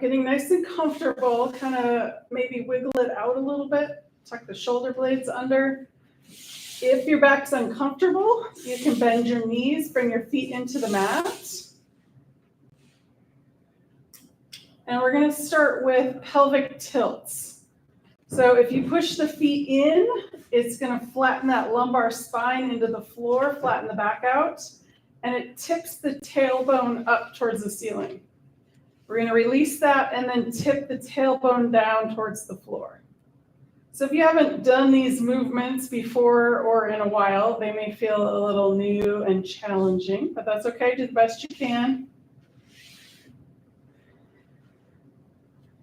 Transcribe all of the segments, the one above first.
getting nice and comfortable, kind of maybe wiggle it out a little bit, tuck the shoulder blades under. If your back's uncomfortable, you can bend your knees, bring your feet into the mat. And we're going to start with pelvic tilts. So if you push the feet in, it's going to flatten that lumbar spine into the floor, flatten the back out, and it tips the tailbone up towards the ceiling. We're going to release that and then tip the tailbone down towards the floor. So if you haven't done these movements before or in a while, they may feel a little new and challenging, but that's okay. Do the best you can.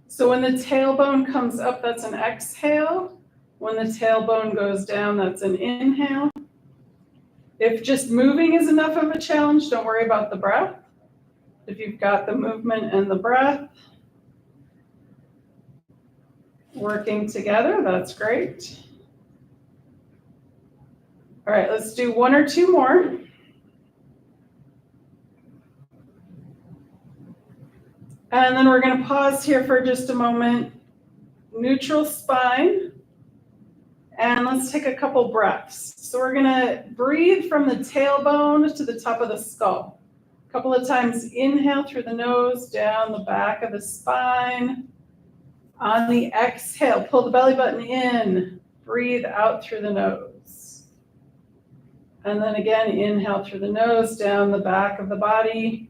So when the tailbone comes up, that's an exhale. When the tailbone goes down, that's an inhale. If just moving is enough of a challenge, don't worry about the breath. If you've got the movement and the breath working together, that's great. All right, let's do one or two more. And then we're going to pause here for just a moment. Neutral spine. And let's take a couple breaths. So we're going to breathe from the tailbone to the top of the skull. A couple of times, inhale through the nose, down the back of the spine. On the exhale, pull the belly button in. Breathe out through the nose. And then again, inhale through the nose, down the back of the body.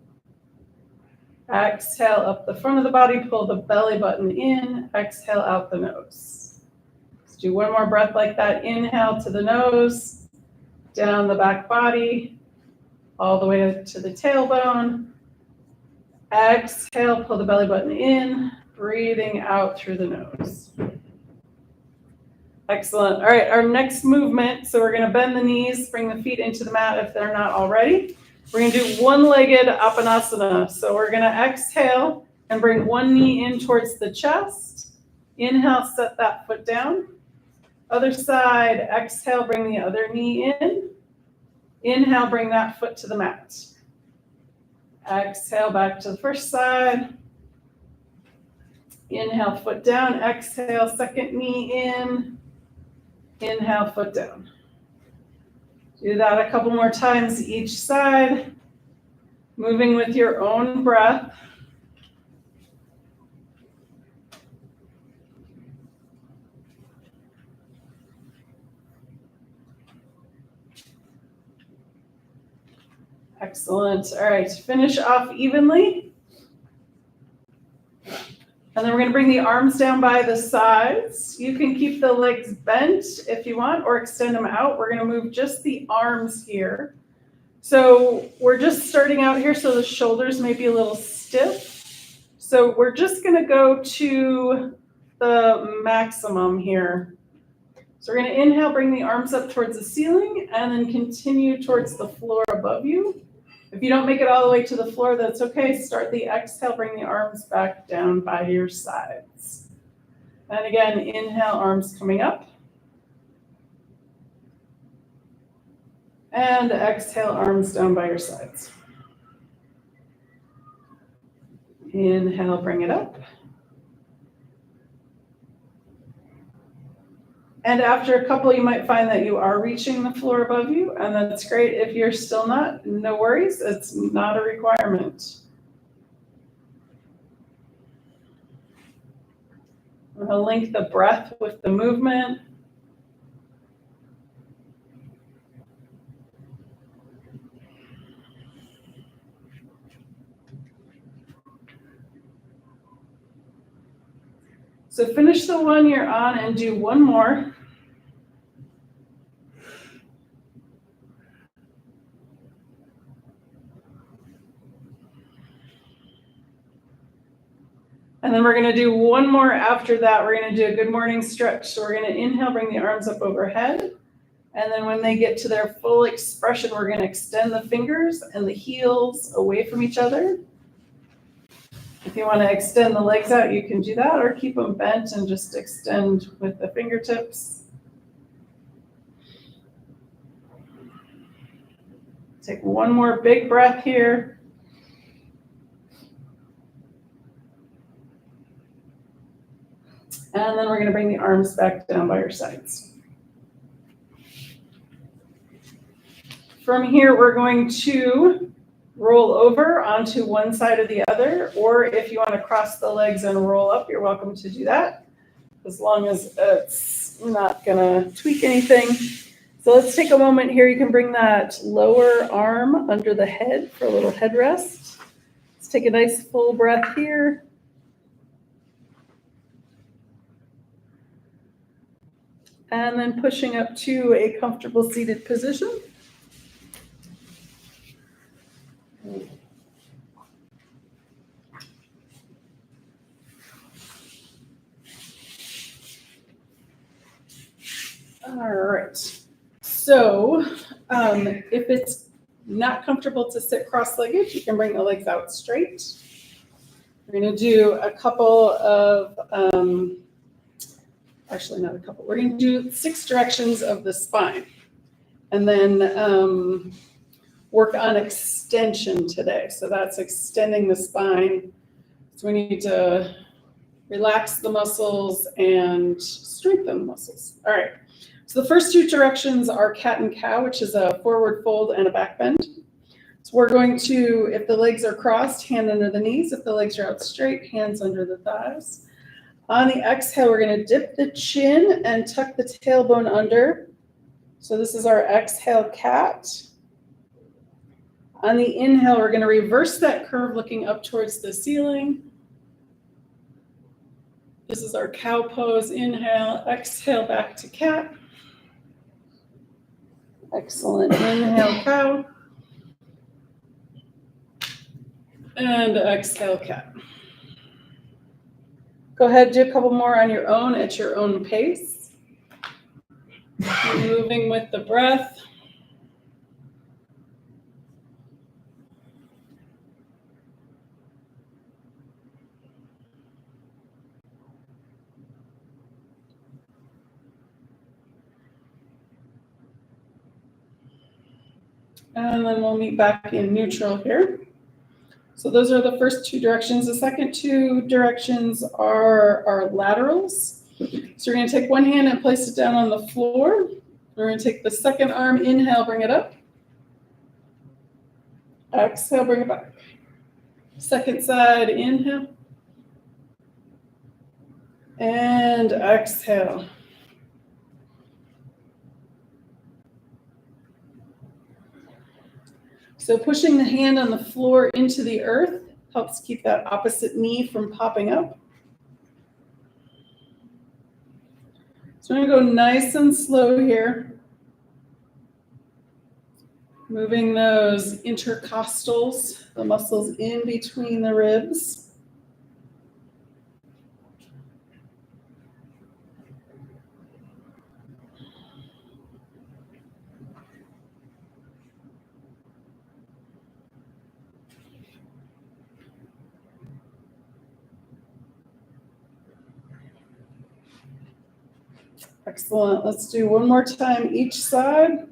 Exhale up the front of the body, pull the belly button in. Exhale out the nose. Let's do one more breath like that. Inhale to the nose, down the back body, all the way to the tailbone. Exhale, pull the belly button in, breathing out through the nose. Excellent. All right, our next movement. So we're going to bend the knees, bring the feet into the mat if they're not already. We're going to do one-legged Apanasana. So we're going to exhale and bring one knee in towards the chest. Inhale, set that foot down. Other side, exhale, bring the other knee in. Inhale, bring that foot to the mat. Exhale, back to the first side. Inhale, foot down. Exhale, second knee in. Inhale, foot down. Do that a couple more times each side, moving with your own breath. Excellent. All right, finish off evenly. And then we're going to bring the arms down by the sides. You can keep the legs bent if you want, or extend them out. We're going to move just the arms here. So we're just starting out here, so the shoulders may be a little stiff. So we're just going to go to the maximum here. So we're going to inhale, bring the arms up towards the ceiling, and then continue towards the floor above you. If you don't make it all the way to the floor, that's okay. Start the exhale, bring the arms back down by your sides. And again, inhale, arms coming up. And exhale, arms down by your sides. Inhale, bring it up. And after a couple, you might find that you are reaching the floor above you, and that's great. If you're still not, no worries. It's not a requirement. I'm going to link the breath with the movement. So finish the one you're on and do one more. And then we're going to do one more after that. We're going to do a good morning stretch. So we're going to inhale, bring the arms up overhead. And then when they get to their full expression, we're going to extend the fingers and the heels away from each other. If you want to extend the legs out, you can do that, or keep them bent and just extend with the fingertips. Take one more big breath here. And then we're going to bring the arms back down by your sides. From here, we're going to roll over onto one side or the other, or if you want to cross the legs and roll up, you're welcome to do that, as long as it's not going to tweak anything. So let's take a moment here. You can bring that lower arm under the head for a little headrest. Let's take a nice full breath here. And then pushing up to a comfortable seated position. All right. So if it's not comfortable to sit cross-legged, you can bring the legs out straight. We're going to do a couple of, actually not a couple, we're going to do 6 directions of the spine. And then work on extension today. So that's extending the spine. So we need to relax the muscles and strengthen the muscles. All right. So the first 2 directions are cat and cow, which is a forward fold and a back bend. So we're going to, if the legs are crossed, hand under the knees. If the legs are out straight, hands under the thighs. On the exhale, we're going to dip the chin and tuck the tailbone under. So this is our exhale cat. On the inhale, we're going to reverse that curve looking up towards the ceiling. This is our cow pose. Inhale, exhale, back to cat. Excellent. Inhale, cow. And exhale, cat. Go ahead, do a couple more on your own at your own pace. Moving with the breath. And then we'll meet back in neutral here. So those are the first 2 directions. The second 2 directions are our laterals. So we're going to take one hand and place it down on the floor. We're going to take the second arm, inhale, bring it up. Exhale, bring it back. Second side, inhale. And exhale. So pushing the hand on the floor into the earth helps keep that opposite knee from popping up. So I'm going to go nice and slow here. Moving those intercostals, the muscles in between the ribs. Excellent. Let's do one more time each side.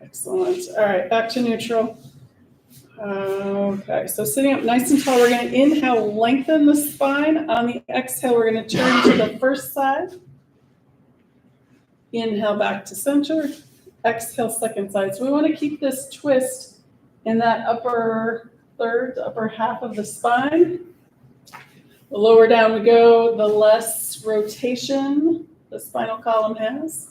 Excellent. All right, back to neutral. Okay, so sitting up nice and tall, we're going to inhale, lengthen the spine. On the exhale, we're going to turn to the first side. Inhale back to center. Exhale, second side. So we want to keep this twist in that upper third, upper half of the spine. The lower down we go, the less rotation the spinal column has.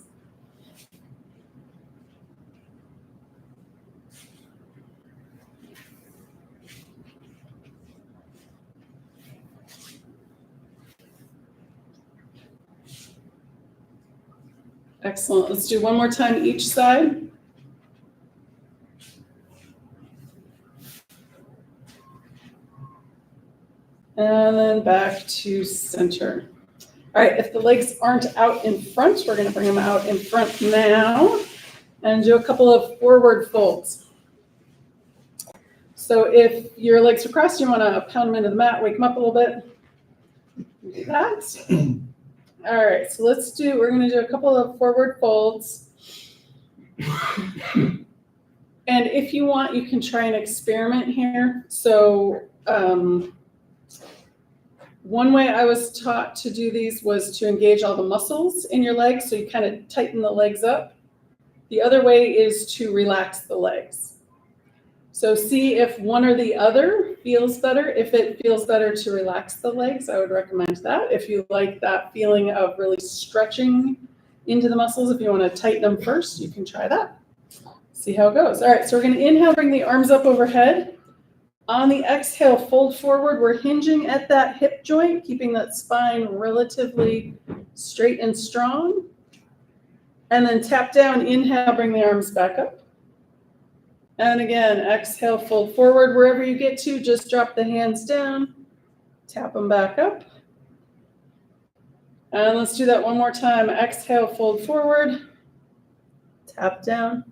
Excellent. Let's do one more time each side. And then back to center. All right, if the legs aren't out in front, we're going to bring them out in front now and do a couple of forward folds. So if your legs are crossed, you want to pound them into the mat, wake them up a little bit. Do that. All right, so we're going to do a couple of forward folds. And if you want, you can try an experiment here. So one way I was taught to do these was to engage all the muscles in your legs. So you kind of tighten the legs up. The other way is to relax the legs. So see if one or the other feels better. If it feels better to relax the legs, I would recommend that. If you like that feeling of really stretching into the muscles, if you want to tighten them first, you can try that. See how it goes. All right, so we're going to inhale, bring the arms up overhead. On the exhale, fold forward. We're hinging at that hip joint, keeping that spine relatively straight and strong. And then tap down, inhale, bring the arms back up. And again, exhale, fold forward. Wherever you get to, just drop the hands down, tap them back up. And let's do that one more time. Exhale, fold forward, tap down.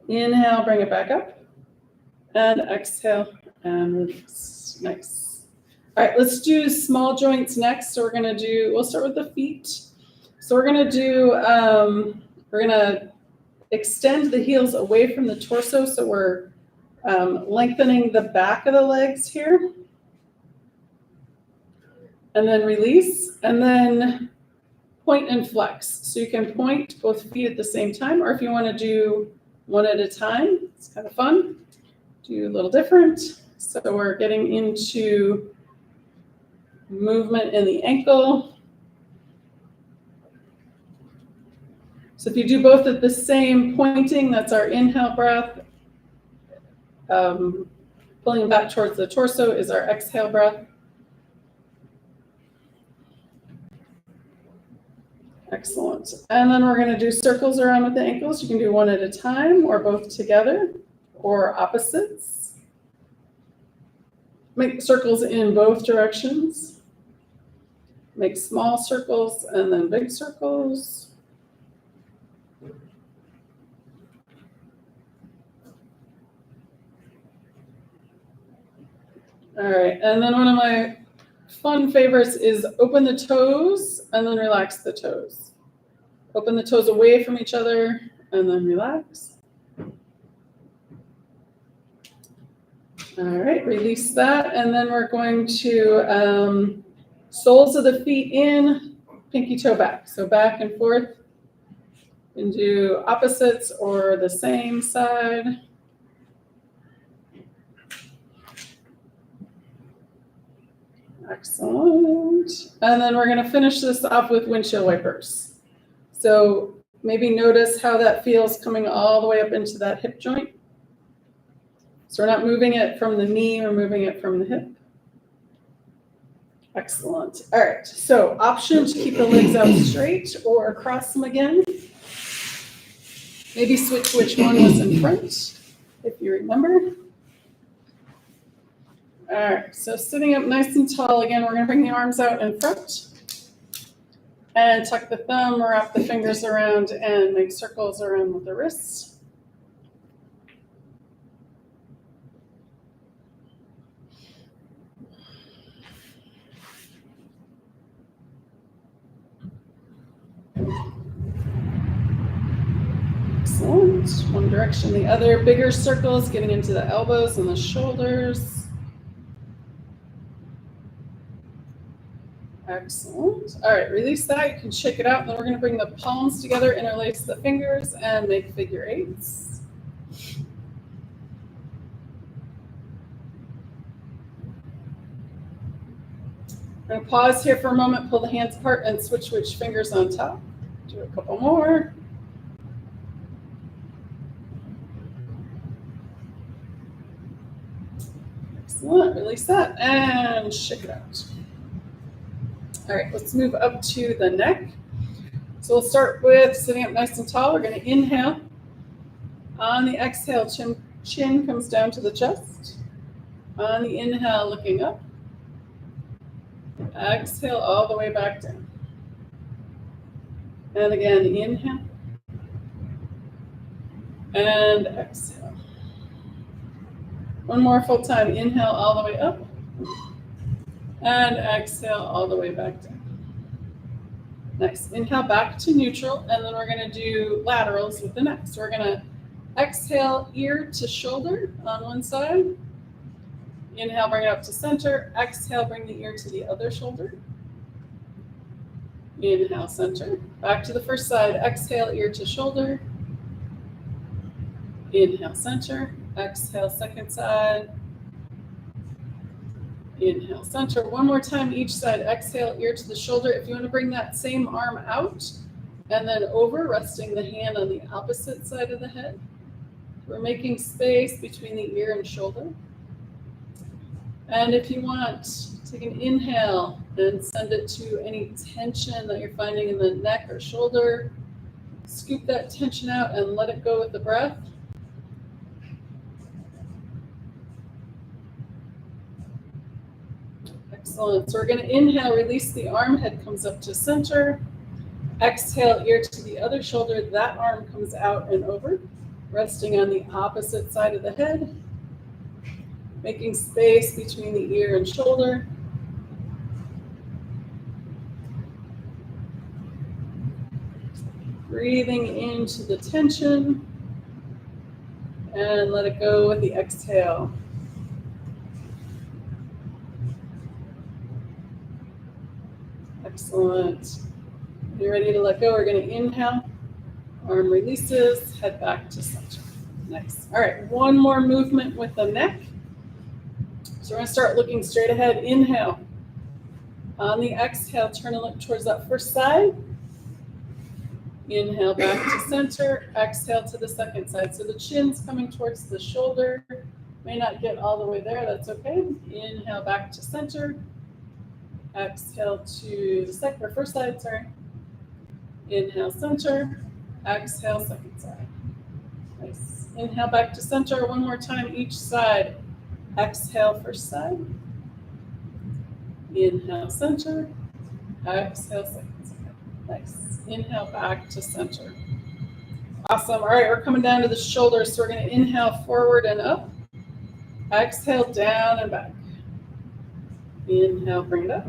Inhale, bring it back up. And exhale and release. Nice. All right, let's do small joints next. So we'll start with the feet. So we're going to extend the heels away from the torso. So we're lengthening the back of the legs here. And then release. And then point and flex. So you can point both feet at the same time, or if you want to do one at a time, it's kind of fun. Do a little different. So we're getting into movement in the ankle. So if you do both at the same pointing, that's our inhale breath. Pulling back towards the torso is our exhale breath. Excellent. And then we're going to do circles around with the ankles. You can do one at a time or both together or opposites. Make circles in both directions. Make small circles and then big circles. All right, and then one of my fun favorites is open the toes and then relax the toes. Open the toes away from each other and then relax. All right, release that. And then we're going to soles of the feet in, pinky toe back. So back and forth. You can do opposites or the same side. Excellent. And then we're going to finish this off with windshield wipers. So maybe notice how that feels coming all the way up into that hip joint. So we're not moving it from the knee, we're moving it from the hip. Excellent. All right, so option to keep the legs out straight or cross them again. Maybe switch which one was in front, if you remember. All right, so sitting up nice and tall again, we're going to bring the arms out in front and tuck the thumb, wrap the fingers around and make circles around with the wrists. Excellent. One direction, the other. Bigger circles, getting into the elbows and the shoulders. Excellent. All right, release that. You can shake it out. Then we're going to bring the palms together, interlace the fingers, and make figure eights. I'm going to pause here for a moment, pull the hands apart, and switch which fingers on top. Do a couple more. Excellent. Release that and shake it out. All right, let's move up to the neck. So we'll start with sitting up nice and tall. We're going to inhale. On the exhale, chin comes down to the chest. On the inhale, looking up. Exhale all the way back down. And again, inhale. And exhale. One more full time. Inhale all the way up. And exhale all the way back down. Nice. Inhale back to neutral, and then we're going to do laterals with the neck. So we're going to exhale ear to shoulder on one side. Inhale, bring it up to center. Exhale, bring the ear to the other shoulder. Inhale, center. Back to the first side. Exhale, ear to shoulder. Inhale, center. Exhale, second side. Inhale, center. One more time each side. Exhale, ear to the shoulder. If you want to bring that same arm out and then over, resting the hand on the opposite side of the head. We're making space between the ear and shoulder. And if you want, take an inhale and send it to any tension that you're finding in the neck or shoulder. Scoop that tension out and let it go with the breath. Excellent. So we're going to inhale, release the arm, head comes up to center. Exhale, ear to the other shoulder. That arm comes out and over, resting on the opposite side of the head. Making space between the ear and shoulder. Breathing into the tension. And let it go with the exhale. Excellent. You're ready to let go. We're going to inhale. Arm releases. Head back to center. Nice. All right. One more movement with the neck. So we're going to start looking straight ahead. Inhale. On the exhale, turn and look towards that first side. Inhale back to center. Exhale to the second side. So the chin's coming towards the shoulder. May not get all the way there. That's okay. Inhale back to center. Exhale to the second or first side. Sorry. Inhale center. Exhale second side. Nice. Inhale back to center. One more time each side. Exhale first side. Inhale center. Exhale second side. Nice. Inhale back to center. Awesome. All right, we're coming down to the shoulders. So we're going to inhale forward and up. Exhale down and back. Inhale, bring it up.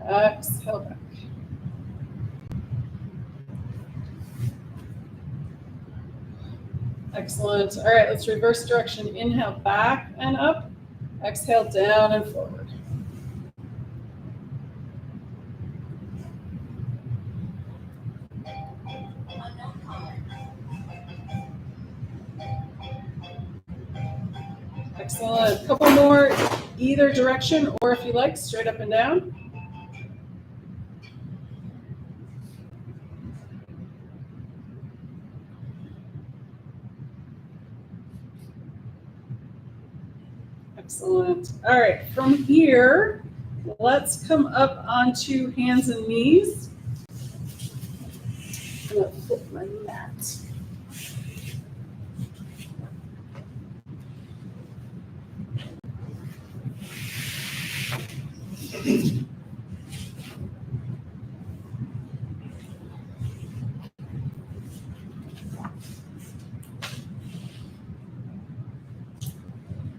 Exhale back. Excellent. All right, let's reverse direction. Inhale back and up. Exhale down and forward. Excellent. A couple more either direction, or if you like, straight up and down. Excellent. All right, from here, let's come up onto hands and knees. I'm going to flip my mat.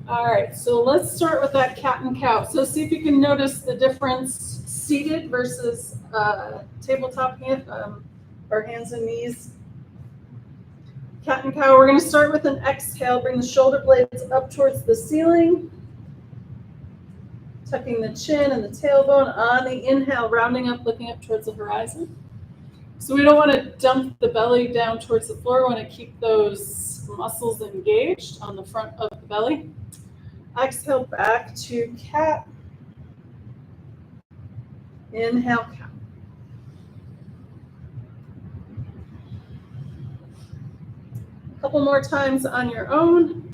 All right, so let's start with that cat and cow. So see if you can notice the difference seated versus tabletop hand, or hands and knees. Cat and cow, we're going to start with an exhale. Bring the shoulder blades up towards the ceiling. Tucking the chin and the tailbone. On the inhale, rounding up, looking up towards the horizon. So we don't want to dump the belly down towards the floor. We want to keep those muscles engaged on the front of the belly. Exhale back to cat. Inhale, cow. A couple more times on your own.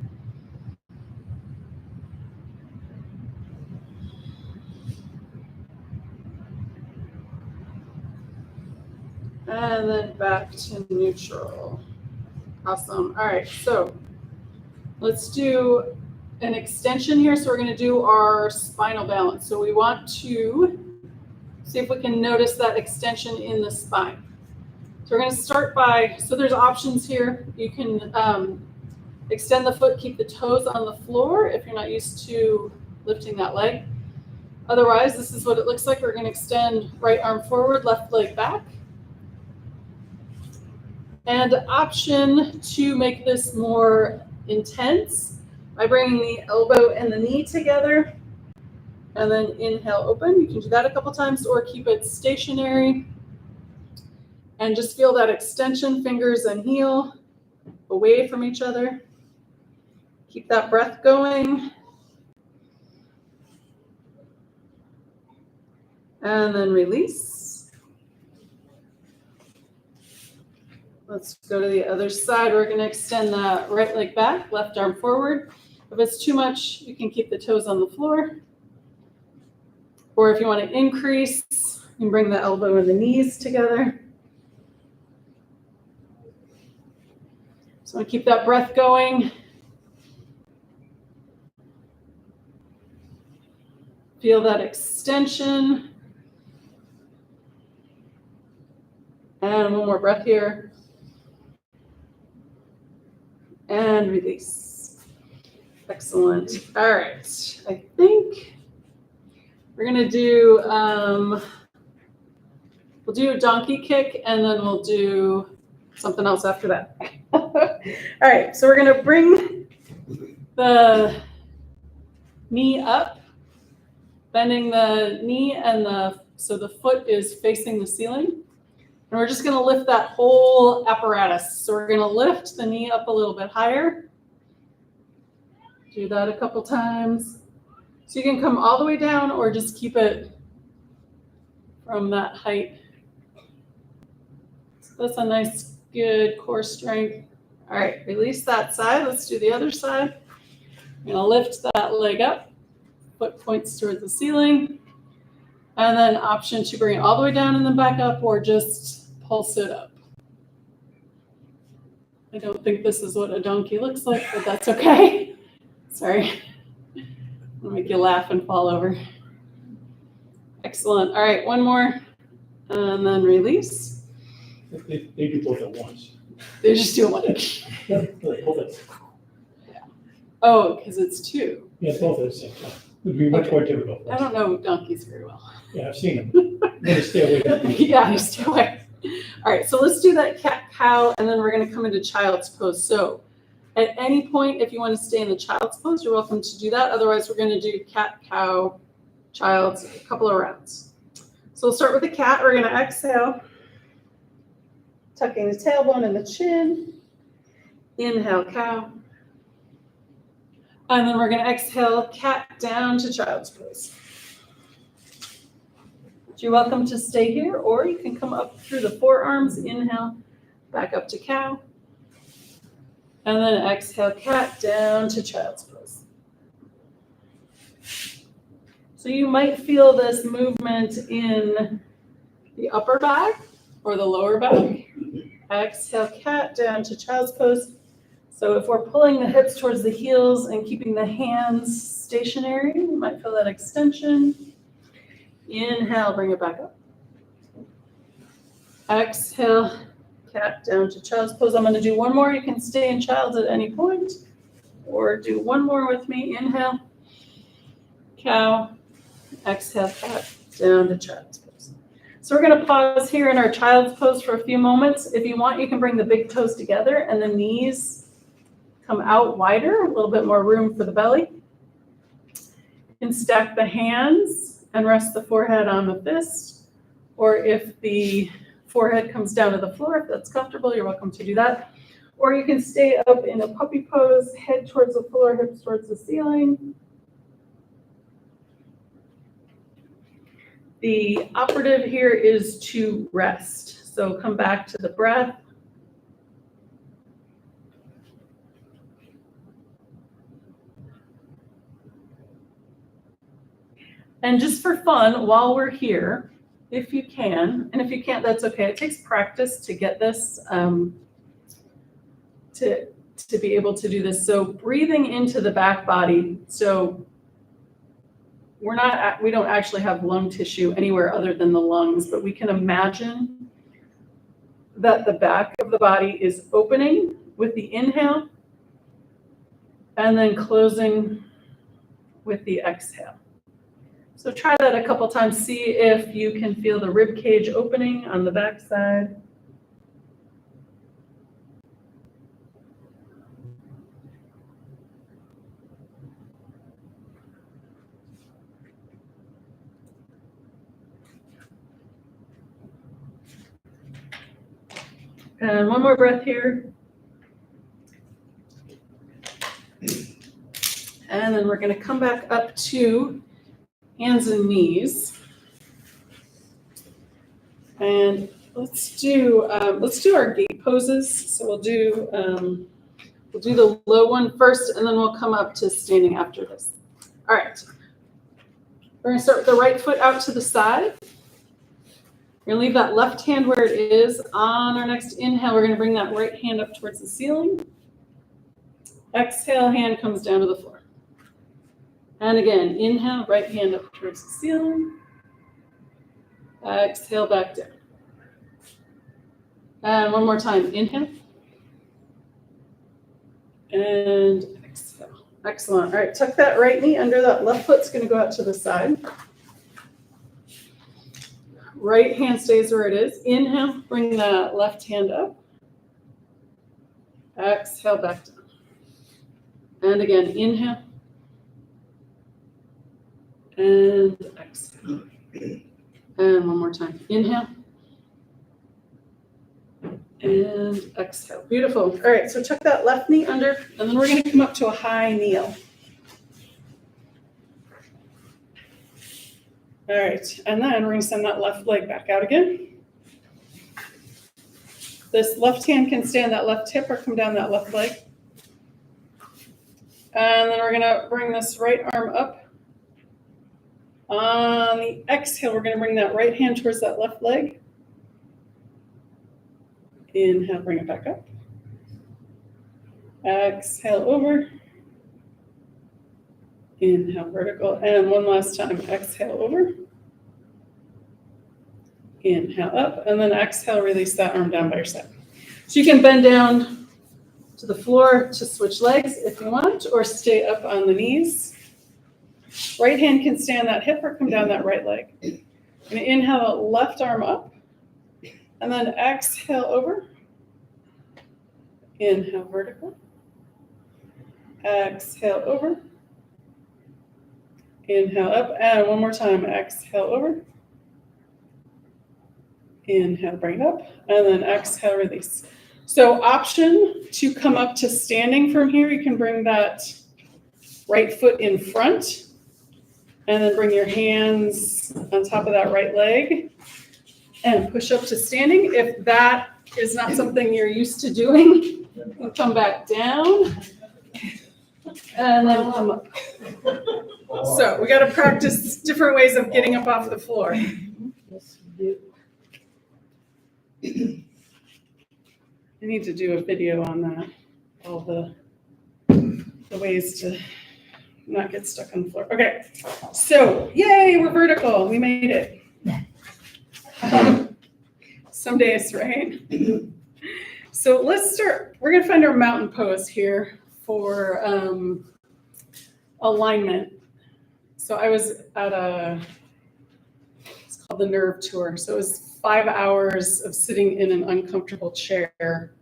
And then back to neutral. Awesome. All right, so let's do an extension here. So we're going to do our spinal balance. So we want to see if we can notice that extension in the spine. So we're going to start by, so there's options here. You can extend the foot, keep the toes on the floor if you're not used to lifting that leg. Otherwise, this is what it looks like. We're going to extend right arm forward, left leg back. And option to make this more intense by bringing the elbow and the knee together. And then inhale, open. You can do that a couple times or keep it stationary. And just feel that extension, fingers and heel away from each other. Keep that breath going. And then release. Let's go to the other side. We're going to extend the right leg back, left arm forward. If it's too much, you can keep the toes on the floor. Or if you want to increase, you can bring the elbow and the knees together. So I want to keep that breath going. Feel that extension. And one more breath here. And release. Excellent. All right. I think we're going to do, we'll do a donkey kick and then we'll do something else after that. All right. So we're going to bring the knee up, bending the knee and so the foot is facing the ceiling. And we're just going to lift that whole apparatus. So we're going to lift the knee up a little bit higher. Do that a couple times. So you can come all the way down or just keep it from that height. So that's a nice, good core strength. All right, release that side. Let's do the other side. I'm going to lift that leg up. Foot points towards the ceiling. And then option to bring it all the way down and then back up or just pulse it up. I don't think this is what a donkey looks like, but that's okay. Sorry. I'll make you laugh and fall over. Excellent. All right, one more. And then release. They do both at once. They just do it one. Oh, because it's two. Yeah, both at the same time. It would be much more difficult. I don't know donkeys very well. Yeah, I've seen them. I'm gonna stay away. Yeah, you stay away. All right, so let's do that cat-cow, and then we're going to come into child's pose. So at any point, if you want to stay in the child's pose, you're welcome to do that. Otherwise, we're going to do cat-cow, child's, a couple of rounds. So we'll start with the cat. We're going to exhale, tucking the tailbone and the chin. Inhale, cow. And then we're going to exhale, cat down to child's pose. You're welcome to stay here, or you can come up through the forearms. Inhale, back up to cow. And then exhale, cat down to child's pose. So you might feel this movement in the upper back or the lower back. Exhale, cat down to child's pose. So if we're pulling the hips towards the heels and keeping the hands stationary, you might feel that extension. Inhale, bring it back up. Exhale, cat down to child's pose. I'm going to do one more. You can stay in child's at any point or do one more with me. Inhale, cow. Exhale, cat down to child's pose. So we're going to pause here in our child's pose for a few moments. If you want, you can bring the big toes together and the knees come out wider, a little bit more room for the belly. You can stack the hands and rest the forehead on the fist, or if the forehead comes down to the floor, if that's comfortable, you're welcome to do that. Or you can stay up in a puppy pose, head towards the floor, hips towards the ceiling. The operative here is to rest. So come back to the breath. And just for fun, while we're here, if you can, and if you can't, that's okay. It takes practice to get this, to be able to do this. So breathing into the back body. So we don't actually have lung tissue anywhere other than the lungs, but we can imagine that the back of the body is opening with the inhale and then closing with the exhale. So try that a couple times. See if you can feel the rib cage opening on the back side. And one more breath here. And then we're going to come back up to hands and knees. And let's do our gate poses. So we'll do the low one first, and then we'll come up to standing after this. All right. We're going to start with the right foot out to the side. We're going to leave that left hand where it is. On our next inhale, we're going to bring that right hand up towards the ceiling. Exhale, hand comes down to the floor. And again, inhale, right hand up towards the ceiling. Exhale, back down. And one more time, inhale. And exhale. Excellent. All right, tuck that right knee under. That left foot's going to go out to the side. Right hand stays where it is. Inhale, bring that left hand up. Exhale, back down. And again, inhale. And exhale. And one more time. Inhale. And exhale. Beautiful. All right, so tuck that left knee under, and then we're going to come up to a high kneel. All right, and then we're going to send that left leg back out again. This left hand can stay on that left hip or come down that left leg. And then we're going to bring this right arm up. On the exhale, we're going to bring that right hand towards that left leg. Inhale, bring it back up. Exhale over. Inhale, vertical. And one last time, exhale over. Inhale up. And then exhale, release that arm down by your side. So you can bend down to the floor to switch legs if you want, or stay up on the knees. Right hand can stay on that hip or come down that right leg. And inhale, left arm up. And then exhale over. Inhale, vertical. Exhale over. Inhale up. And one more time. Exhale over. Inhale, bring it up. And then exhale, release. So option to come up to standing from here, you can bring that right foot in front. And then bring your hands on top of that right leg and push up to standing. If that is not something you're used to doing, you can come back down and then come up. So we got to practice different ways of getting up off the floor. I need to do a video on that, all the ways to not get stuck on the floor. Okay, so yay, we're vertical. We made it. Some days, right? So let's start. We're gonna find our mountain pose here for alignment. So I was at it's called the Nerve Tour. So it was 5 hours of sitting in an uncomfortable chair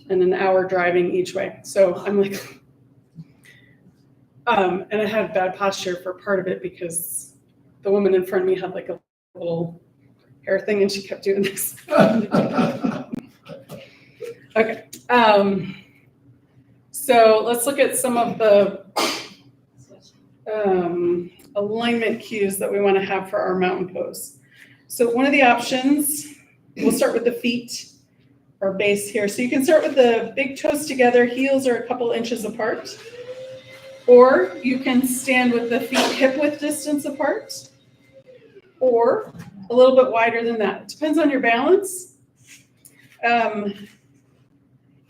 and an hour driving each way. So I'm like, and I had bad posture for part of it because the woman in front of me had like a little hair thing and she kept doing this. Okay. So let's look at some of the alignment cues that we want to have for our mountain pose. So one of the options, we'll start with the feet or base here. So you can start with the big toes together, heels are a couple inches apart. Or you can stand with the feet hip width distance apart, or a little bit wider than that. It depends on your balance.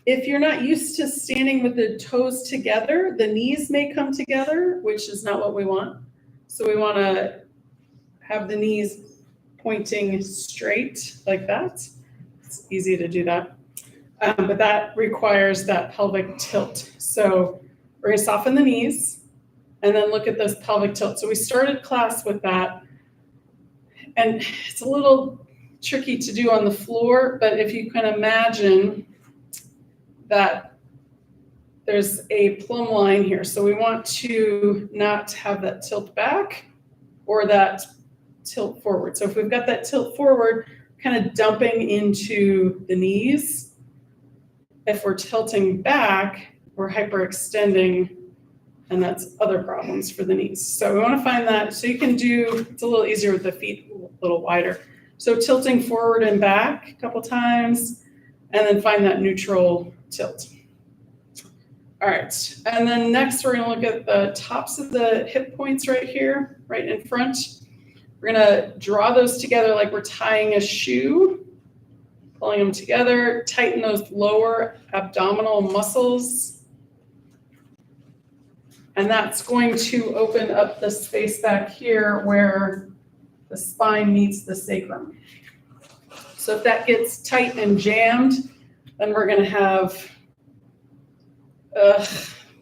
If you're not used to standing with the toes together, the knees may come together, which is not what we want. So we want to have the knees pointing straight like that. It's easy to do that. But that requires that pelvic tilt. So we're going to soften the knees. and then look at this pelvic tilt. So we started class with that, and it's a little tricky to do on the floor, but if you can imagine that there's a plumb line here. So we want to not have that tilt back or that tilt forward. So if we've got that tilt forward, kind of dumping into the knees. If we're tilting back, we're hyperextending, and that's other problems for the knees. So we want to find that. So you can do, it's a little easier with the feet a little wider. So tilting forward and back a couple times, and then find that neutral tilt. All right, and then next we're gonna look at the tops of the hip points right here, right in front. We're gonna draw those together like we're tying a shoe, pulling them together, tighten those lower abdominal muscles. And that's going to open up the space back here where the spine meets the sacrum. So if that gets tight and jammed, then we're gonna have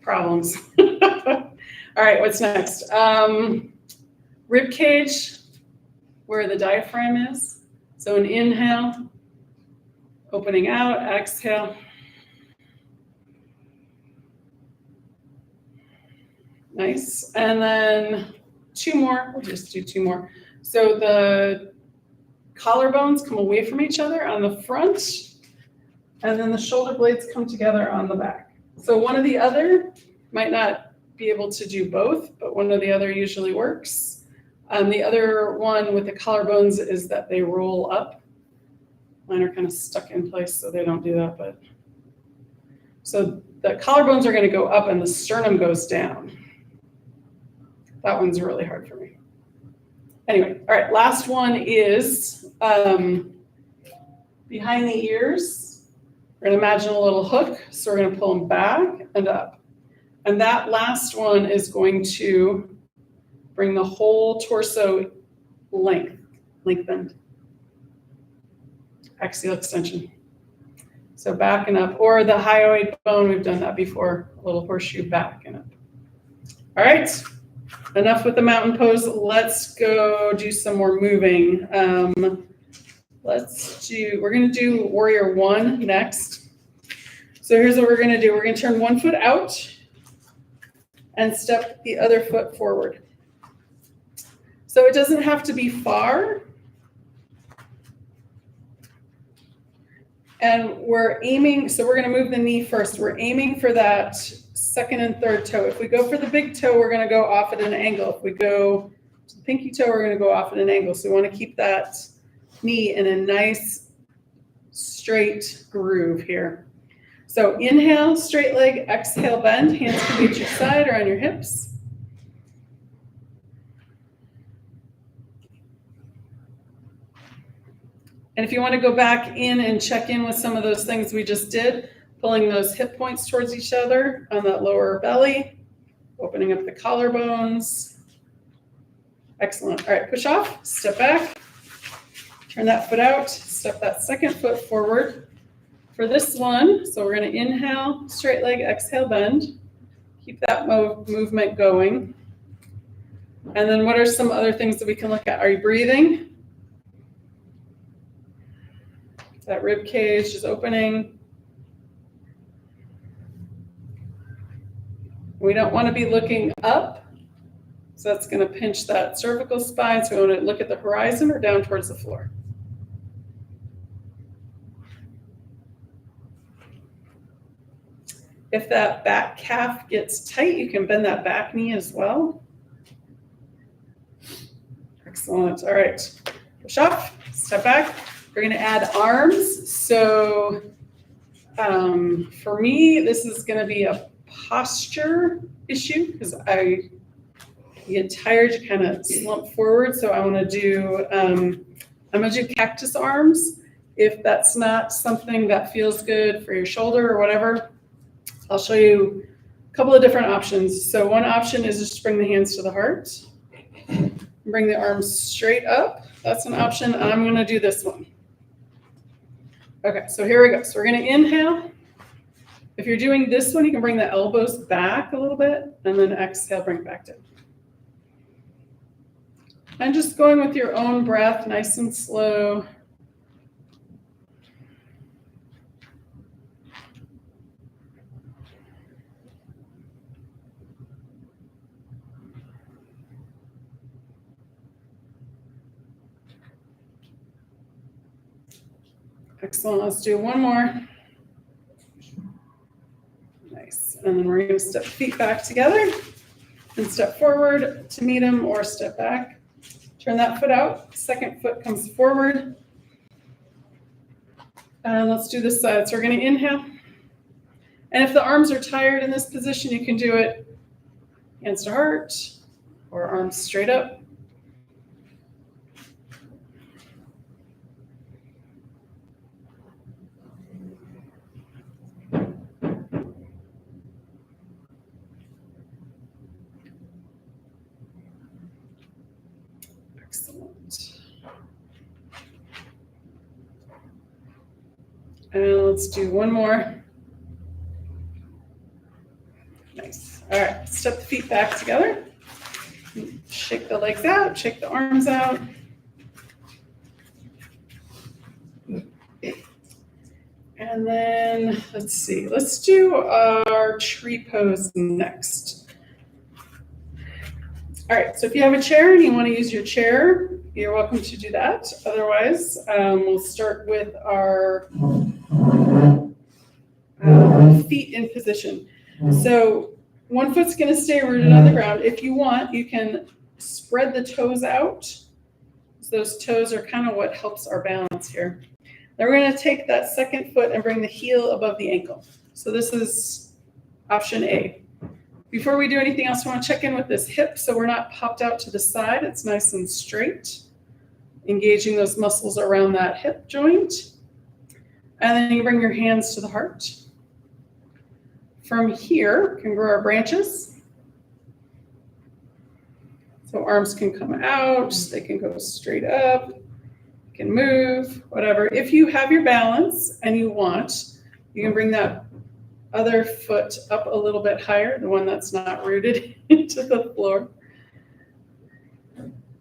problems. All right, what's next? Rib cage, where the diaphragm is. So an inhale, opening out, exhale. Nice. And then two more. We'll just do two more. So the collarbones come away from each other on the front, and then the shoulder blades come together on the back. So one or the other, might not be able to do both, but one or the other usually works. The other one with the collarbones is that they roll up. Mine are kind of stuck in place, so they don't do that. But so the collarbones are going to go up and the sternum goes down. That one's really hard for me. Anyway, all right, last one is behind the ears. We're going to imagine a little hook, so we're going to pull them back and up. And that last one is going to bring the whole torso lengthened. Axial extension. So back and up, or the hyoid bone, we've done that before, a little horseshoe back and up. All right, enough with the mountain pose. Let's go do some more moving. We're gonna do warrior one next. So here's what we're gonna do. We're gonna turn one foot out and step the other foot forward. So it doesn't have to be far. And we're aiming, so we're gonna move the knee first. We're aiming for that second and third toe. If we go for the big toe, we're gonna go off at an angle. If we go to the pinky toe, we're gonna go off at an angle. So we wanna keep that knee in a nice straight groove here. So inhale, straight leg, exhale, bend. Hands can be at your side or on your hips. And if you want to go back in and check in with some of those things we just did, pulling those hip points towards each other on that lower belly, opening up the collarbones. Excellent. All right, push off, step back, turn that foot out, step that second foot forward. For this one, so we're going to inhale, straight leg, exhale, bend. Keep that movement going. And then what are some other things that we can look at? Are you breathing? That rib cage is opening. We don't want to be looking up. So that's going to pinch that cervical spine. So we want to look at the horizon or down towards the floor. If that back calf gets tight, you can bend that back knee as well. Excellent. All right. Push off, step back. We're going to add arms. So for me, this is going to be a posture issue because I get tired, you kind of slump forward. So I want to do, I'm going to do cactus arms. If that's not something that feels good for your shoulder or whatever, I'll show you a couple of different options. So one option is just bring the hands to the heart. Bring the arms straight up. That's an option. I'm going to do this one. Okay, so here we go. So we're going to inhale. If you're doing this one, you can bring the elbows back a little bit and then exhale, bring it back down. And just going with your own breath, nice and slow. Excellent, let's do one more. Nice, and then we're gonna step feet back together and step forward to meet them or step back. Turn that foot out, second foot comes forward. And let's do this side. So we're gonna inhale. And if the arms are tired in this position, you can do it hands to heart or arms straight up. Excellent. And let's do one more. Nice. All right, step the feet back together. Shake the legs out, shake the arms out. And then, let's see, let's do our tree pose next. All right, so if you have a chair and you want to use your chair, you're welcome to do that. Otherwise, we'll start with our feet in position. So one foot's going to stay rooted on the ground. If you want, you can spread the toes out. So those toes are kind of what helps our balance here. Then we're going to take that second foot and bring the heel above the ankle. So this is option A. Before we do anything else, I want to check in with this hip so we're not popped out to the side. It's nice and straight, engaging those muscles around that hip joint. And then you bring your hands to the heart. From here, we can grow our branches. So arms can come out, they can go straight up, can move, whatever. If you have your balance and you want, you can bring that other foot up a little bit higher, the one that's not rooted into the floor.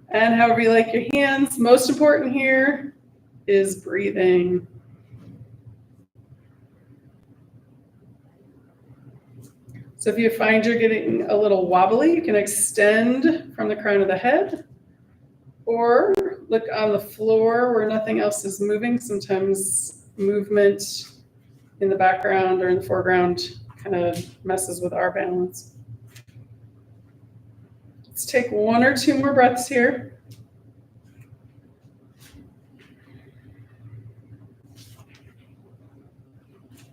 And however you like your hands, most important here is breathing. So if you find you're getting a little wobbly, you can extend from the crown of the head or look on the floor where nothing else is moving. Sometimes movement in the background or in the foreground kind of messes with our balance. Let's take one or two more breaths here.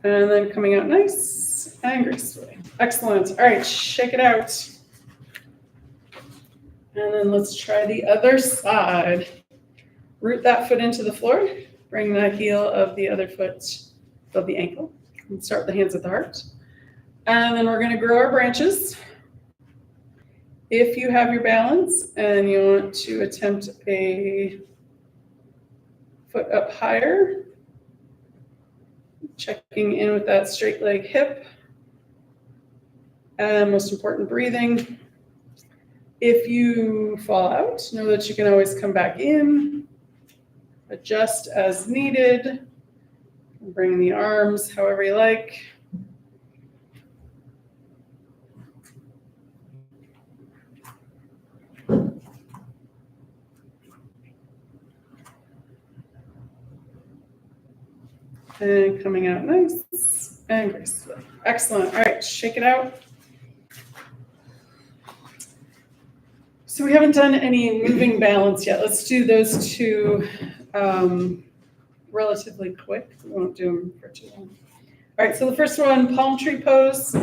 And then coming out nice and gracefully. Excellent. All right, shake it out. And then let's try the other side. Root that foot into the floor. Bring the heel of the other foot above the ankle. And start with the hands at the heart. And then we're going to grow our branches. If you have your balance and you want to attempt a foot up higher, checking in with that straight leg hip. And most important, breathing. If you fall out, know that you can always come back in, adjust as needed, bring the arms however you like. And coming out nice and gracefully. Excellent. All right, shake it out. So we haven't done any moving balance yet. Let's do those two relatively quick. We won't do them for too long. All right, so the first one, palm tree pose.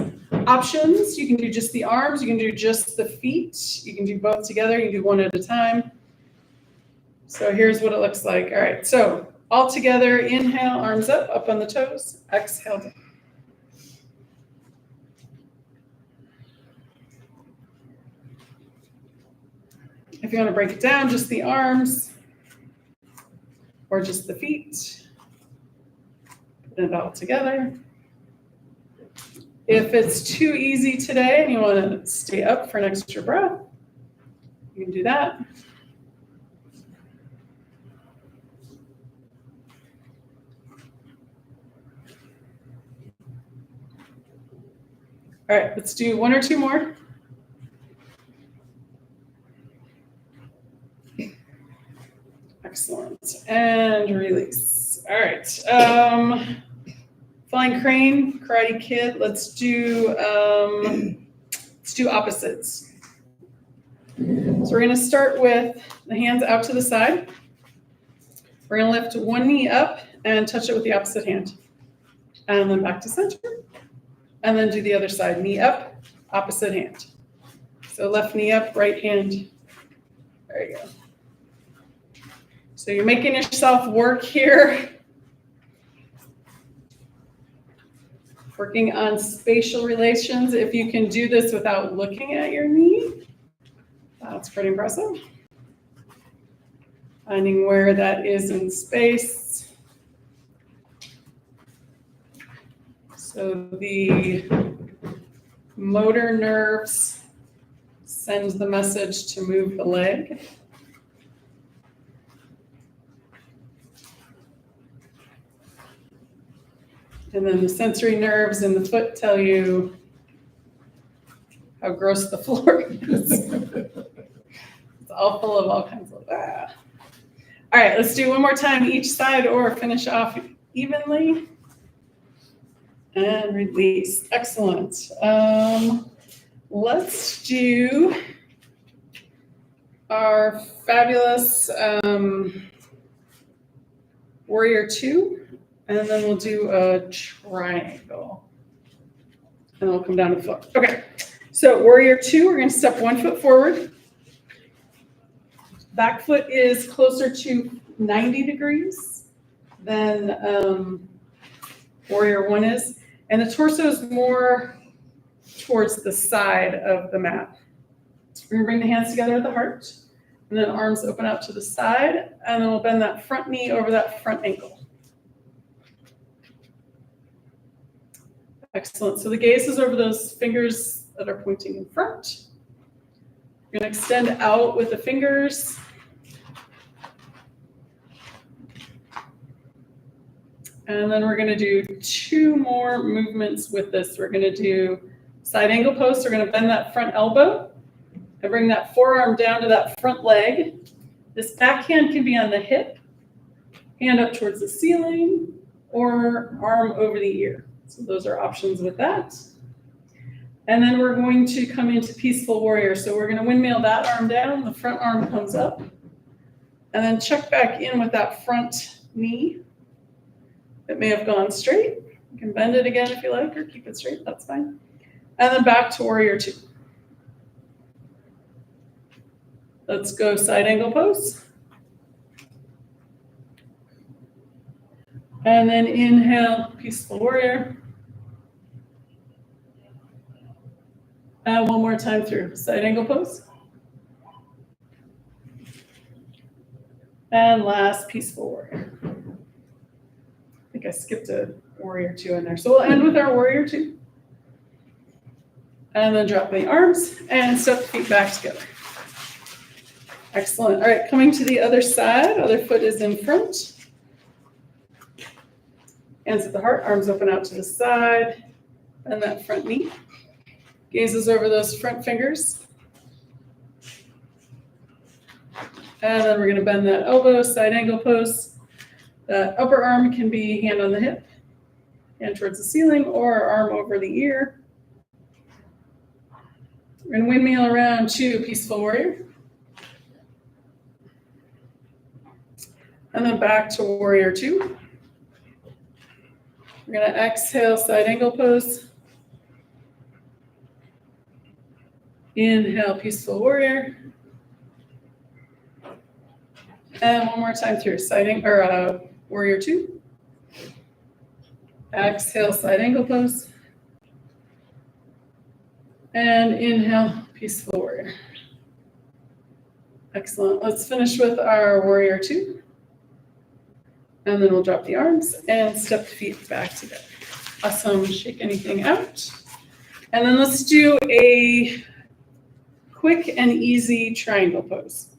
Options, you can do just the arms, you can do just the feet, you can do both together, you can do one at a time. So here's what it looks like. All right, so all together, inhale, arms up on the toes, exhale down. If you want to break it down, just the arms or just the feet, put it all together. If it's too easy today and you want to stay up for an extra breath, you can do that. All right, let's do one or two more. Excellent. And release. All right. Flying crane, Karate Kid. Let's do opposites. So we're going to start with the hands out to the side. We're going to lift one knee up and touch it with the opposite hand. And then back to center. And then do the other side. Knee up, opposite hand. So left knee up, right hand. There you go. So you're making yourself work here. Working on spatial relations. If you can do this without looking at your knee, that's pretty impressive. Finding where that is in space. So the motor nerves send the message to move the leg. And then the sensory nerves in the foot tell you how gross the floor is. It's all full of all kinds of that. All right, let's do one more time each side or finish off evenly. And release. Excellent. Let's do our fabulous Warrior 2. And then we'll do a triangle. And then we'll come down to the foot. Okay, so Warrior 2, we're going to step 1 foot forward. Back foot is closer to 90 degrees than Warrior 1 is. And the torso is more towards the side of the mat. We're going to bring the hands together at the heart. And then arms open out to the side. And then we'll bend that front knee over that front ankle. Excellent. So the gaze is over those fingers that are pointing in front. You're going to extend out with the fingers. And then we're going to do 2 more movements with this. We're going to do side angle post. We're going to bend that front elbow and bring that forearm down to that front leg. This back hand can be on the hip, hand up towards the ceiling, or arm over the ear. So those are options with that. And then we're going to come into Peaceful Warrior. So we're going to windmill that arm down, the front arm comes up, and then check back in with that front knee. It may have gone straight. You can bend it again if you like, or keep it straight, that's fine. And then back to Warrior 2. Let's go side angle pose. And then inhale, Peaceful Warrior. And one more time through, side angle pose. And last, Peaceful Warrior. I think I skipped a Warrior 2 in there. So we'll end with our Warrior 2. And then drop the arms and step the feet back together. Excellent. All right, coming to the other side, other foot is in front. Hands at the heart, arms open out to the side, and that front knee. Gazes over those front fingers. And then we're going to bend that elbow, side angle pose. The upper arm can be hand on the hip, hand towards the ceiling, or arm over the ear. We're going to windmill around to Peaceful Warrior. And then back to Warrior 2. We're going to exhale, side angle pose. Inhale, Peaceful Warrior. And one more time through, Warrior 2. Exhale, side angle pose. And inhale, Peaceful Warrior. Excellent. Let's finish with our Warrior 2. And then we'll drop the arms and step the feet back together. Awesome. Shake anything out. And then let's do a quick and easy triangle pose.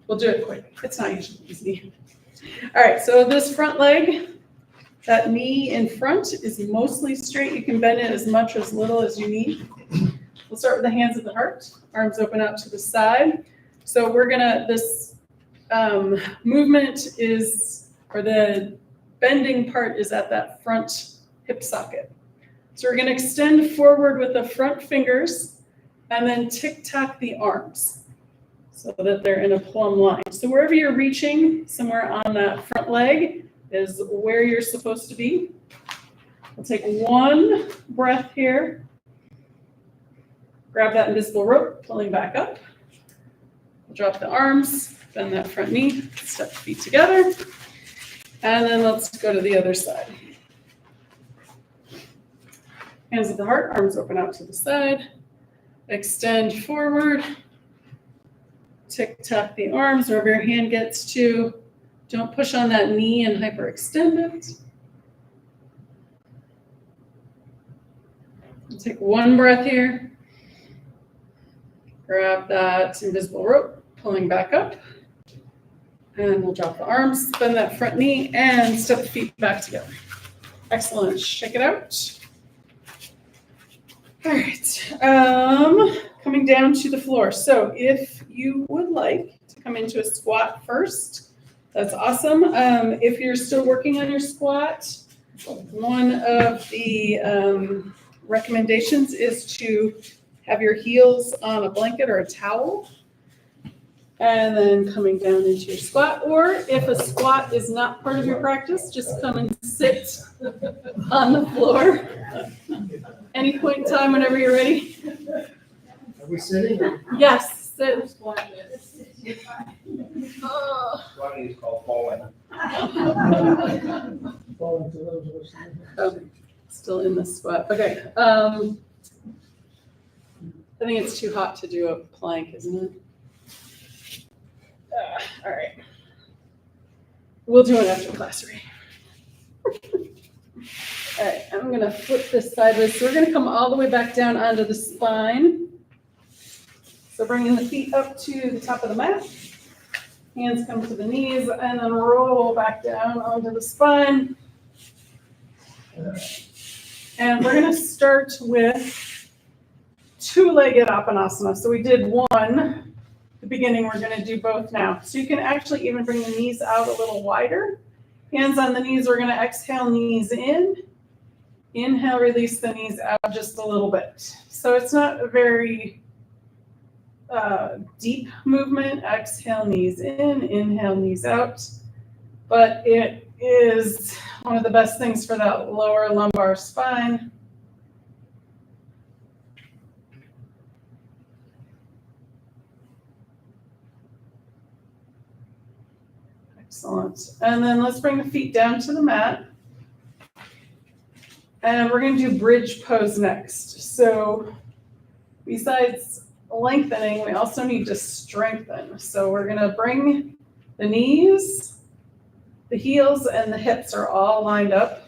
We'll do it quick. It's not usually easy. All right, so this front leg, that knee in front is mostly straight. You can bend it as much or as little as you need. We'll start with the hands at the heart, arms open out to the side. So we're gonna, this movement is, or the bending part is at that front hip socket. So we're gonna extend forward with the front fingers and then tic-tac the arms so that they're in a plumb line. So wherever you're reaching, somewhere on that front leg is where you're supposed to be. We'll take one breath here. Grab that invisible rope, pulling back up. Drop the arms, bend that front knee, step the feet together. And then let's go to the other side. Hands at the heart, arms open out to the side. Extend forward. Tic-tac the arms wherever your hand gets to. Don't push on that knee and hyperextend it. We'll take one breath here. Grab that invisible rope, pulling back up. And we'll drop the arms, bend that front knee, and step the feet back together. Excellent. Shake it out. All right. Coming down to the floor. So if you would like to come into a squat first, that's awesome. If you're still working on your squat, one of the recommendations is to have your heels on a blanket or a towel, and then coming down into your squat. Or if a squat is not part of your practice, just come and sit on the floor. Any point in time, whenever you're ready. Are we sitting? Yes, sit. Squatting is called falling. Oh, still in the sweat. Okay. I think it's too hot to do a plank, isn't it? All right. We'll do it after class, Ray. All right, I'm gonna flip this sideways. So we're gonna come all the way back down onto the spine. So bringing the feet up to the top of the mat. Hands come to the knees and then roll back down onto the spine. And we're gonna start with two-legged Apanasana. So we did one at the beginning, we're gonna do both now. So you can actually even bring the knees out a little wider. Hands on the knees, we're gonna exhale, knees in. Inhale, release the knees out just a little bit. So it's not a very deep movement. Exhale, knees in, inhale, knees out. But it is one of the best things for that lower lumbar spine. Excellent. And then let's bring the feet down to the mat. And we're going to do bridge pose next. So besides lengthening, we also need to strengthen. So we're going to bring the knees, the heels, and the hips are all lined up.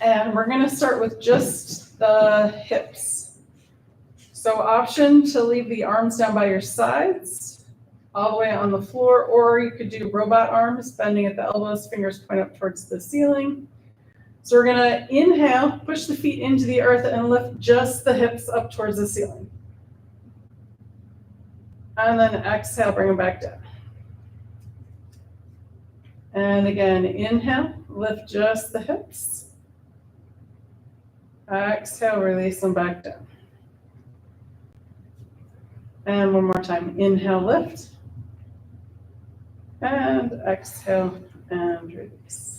And we're going to start with just the hips. So option to leave the arms down by your sides, all the way on the floor, or you could do robot arms, bending at the elbows, fingers point up towards the ceiling. So we're gonna inhale, push the feet into the earth and lift just the hips up towards the ceiling. And then exhale, bring them back down. And again, inhale, lift just the hips. Exhale, release them back down. And one more time, inhale, lift. And exhale and release.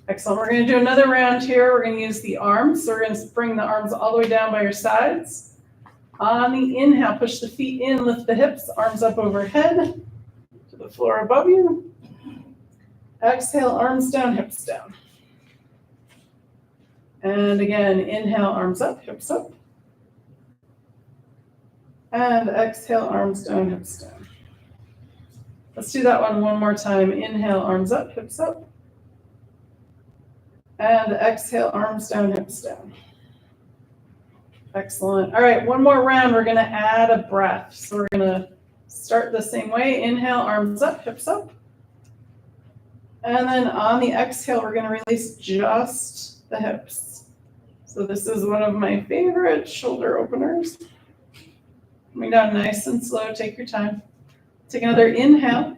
Excellent. We're going to do another round here. We're going to use the arms. So we're going to bring the arms all the way down by your sides. On the inhale, push the feet in, lift the hips, arms up overhead to the floor above you. Exhale, arms down, hips down. And again, inhale, arms up, hips up. And exhale, arms down, hips down. Let's do that one more time. Inhale, arms up, hips up. And exhale, arms down, hips down. Excellent. All right, one more round. We're going to add a breath. So we're going to start the same way. Inhale, arms up, hips up. And then on the exhale, we're going to release just the hips. So this is one of my favorite shoulder openers. Coming down nice and slow. Take your time. Take another inhale.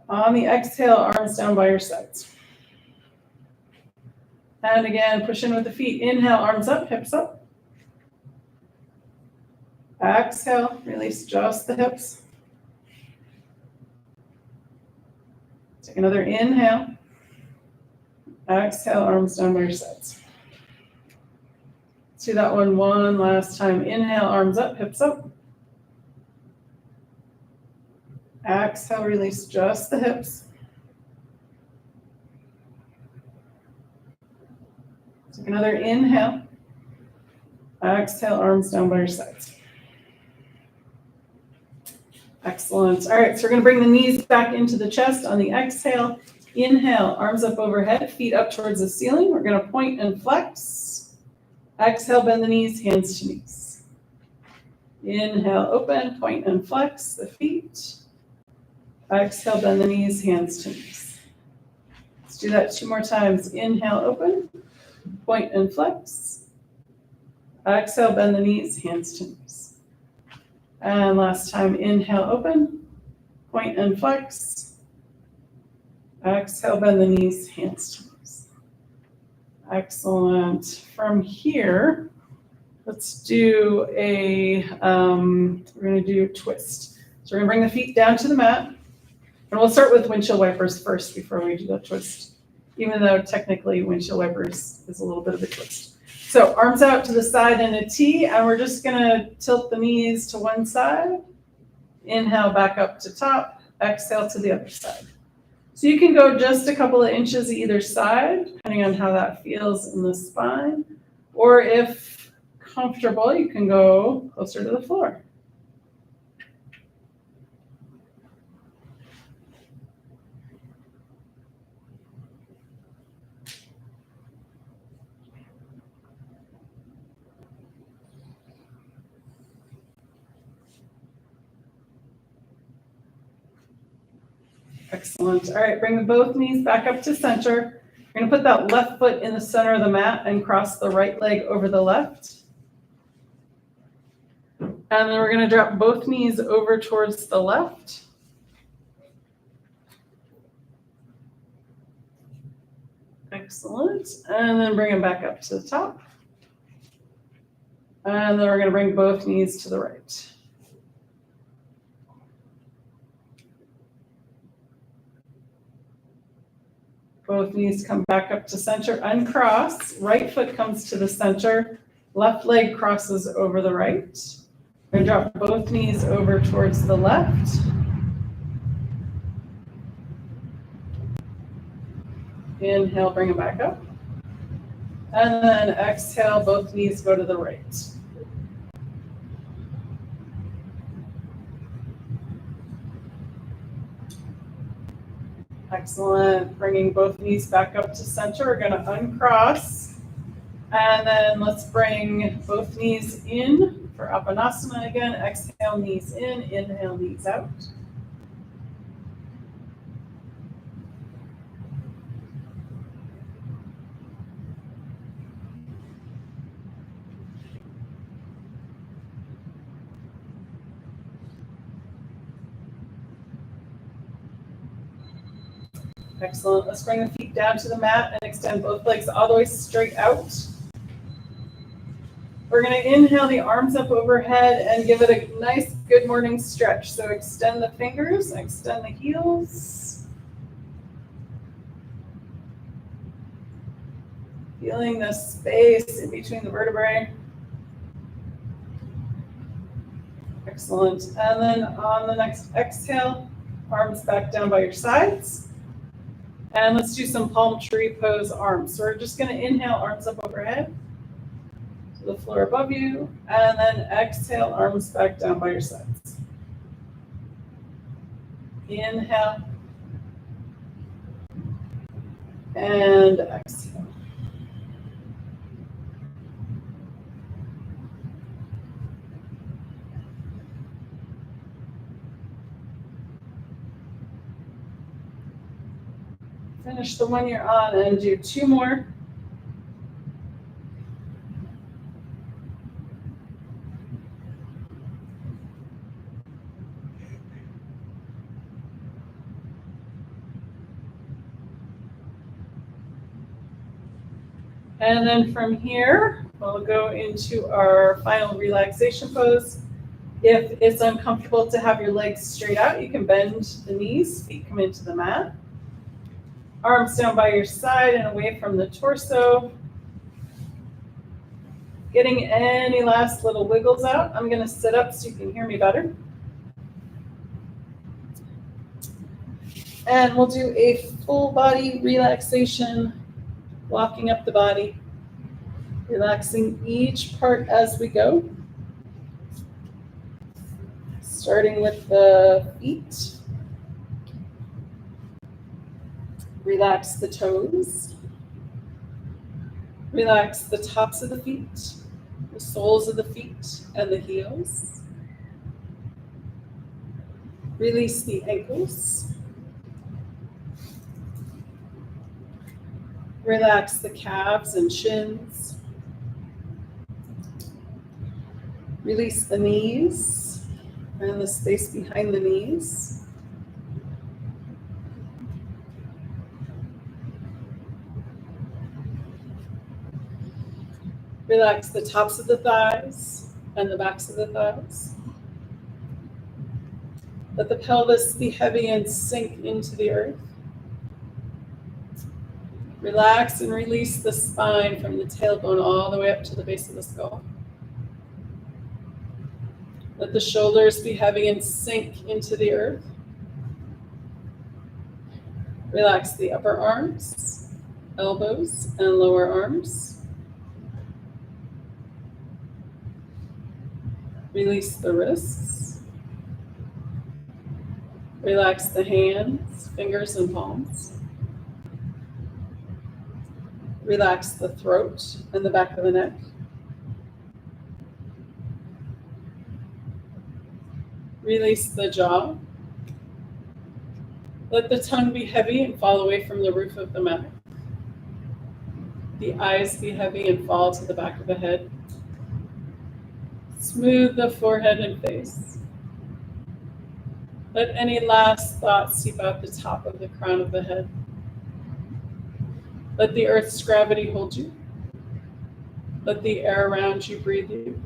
On the exhale, arms down by your sides. And again, push in with the feet. Inhale, arms up, hips up. Exhale, release just the hips. Take another inhale. Exhale, arms down by your sides. Let's do that one last time. Inhale, arms up, hips up. Exhale, release just the hips. Take another inhale. Exhale, arms down by your sides. Excellent. All right, so we're going to bring the knees back into the chest on the exhale. Inhale, arms up overhead, feet up towards the ceiling. We're going to point and flex. Exhale, bend the knees, hands to knees. Inhale, open, point and flex the feet. Exhale, bend the knees, hands to knees. Let's do that 2 more times. Inhale, open, point and flex. Exhale, bend the knees, hands to knees. And last time, inhale, open, point and flex. Exhale, bend the knees, hands to knees. Excellent. From here, let's do we're going to do a twist. So we're going to bring the feet down to the mat. And we'll start with windshield wipers first before we do the twist, even though technically windshield wipers is a little bit of a twist. So arms out to the side in a T, and we're just going to tilt the knees to one side. Inhale, back up to top. Exhale to the other side. So you can go just a couple of inches either side, depending on how that feels in the spine. Or if comfortable, you can go closer to the floor. Excellent. All right, bring both knees back up to center. You're going to put that left foot in the center of the mat and cross the right leg over the left. And then we're going to drop both knees over towards the left. Excellent. And then bring them back up to the top. And then we're going to bring both knees to the right. Both knees come back up to center, uncross. Right foot comes to the center. Left leg crosses over the right. We're going to drop both knees over towards the left. Inhale, bring them back up. And then exhale, both knees go to the right. Excellent. Bringing both knees back up to center. We're going to uncross. And then let's bring both knees in for Apanasana again. Exhale, knees in. Inhale, knees out. Excellent. Let's bring the feet down to the mat and extend both legs all the way straight out. We're going to inhale the arms up overhead and give it a nice good morning stretch. So extend the fingers, extend the heels. Feeling the space in between the vertebrae. Excellent. And then on the next exhale, arms back down by your sides. And let's do some palm tree pose arms. So we're just going to inhale, arms up overhead to the floor above you. And then exhale, arms back down by your sides. Inhale. And exhale. Finish the one you're on and do 2 more. And then from here, we'll go into our final relaxation pose. If it's uncomfortable to have your legs straight out, you can bend the knees, feet come into the mat. Arms down by your side and away from the torso. Getting any last little wiggles out. I'm gonna sit up so you can hear me better. And we'll do a full body relaxation, walking up the body, relaxing each part as we go. Starting with the feet. Relax the toes. Relax the tops of the feet, the soles of the feet, and the heels. Release the ankles. Relax the calves and shins. Release the knees and the space behind the knees. Relax the tops of the thighs and the backs of the thighs. Let the pelvis be heavy and sink into the earth. Relax and release the spine from the tailbone all the way up to the base of the skull. Let the shoulders be heavy and sink into the earth. Relax the upper arms, elbows, and lower arms. Release the wrists. Relax the hands, fingers, and palms. Relax the throat and the back of the neck. Release the jaw. Let the tongue be heavy and fall away from the roof of the mouth. The eyes be heavy and fall to the back of the head. Smooth the forehead and face. Let any last thoughts seep out the top of the crown of the head. Let the earth's gravity hold you. Let the air around you breathe you.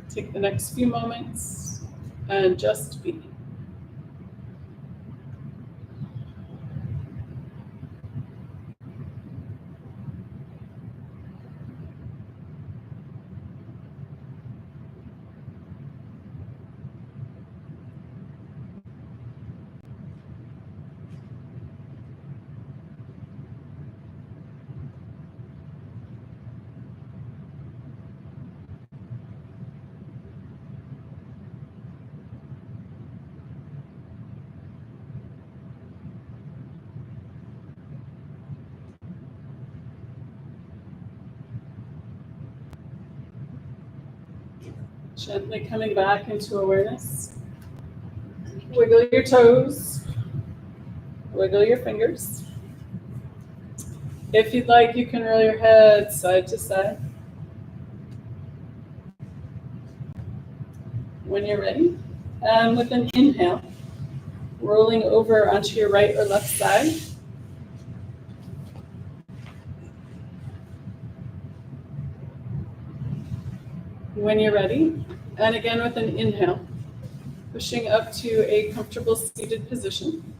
Take the next few moments and just be. Gently coming back into awareness. Wiggle your toes. Wiggle your fingers. If you'd like, you can roll your head side to side. When you're ready, and with an inhale, rolling over onto your right or left side. When you're ready, and again with an inhale, pushing up to a comfortable seated position.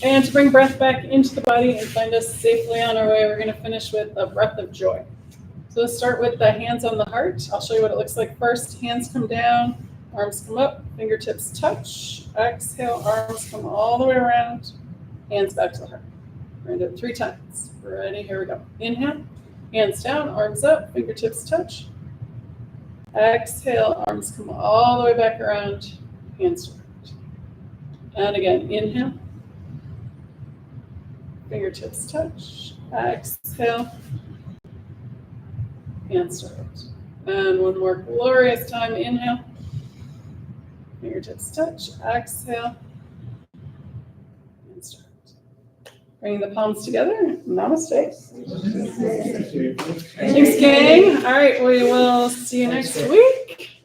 And to bring breath back into the body and find us safely on our way, we're going to finish with a breath of joy. So let's start with the hands on the heart. I'll show you what it looks like first. Hands come down, arms come up, fingertips touch. Exhale, arms come all the way around, hands back to the heart. We're going to do it 3 times. Ready? Here we go. Inhale, hands down, arms up, fingertips touch. Exhale, arms come all the way back around, hands to heart. And again, inhale, fingertips touch. Exhale, hands to heart. And one more glorious time. Inhale, fingertips touch, exhale. And start. Bring the palms together, namaste. Thanks, gang. All right, we will see you next week.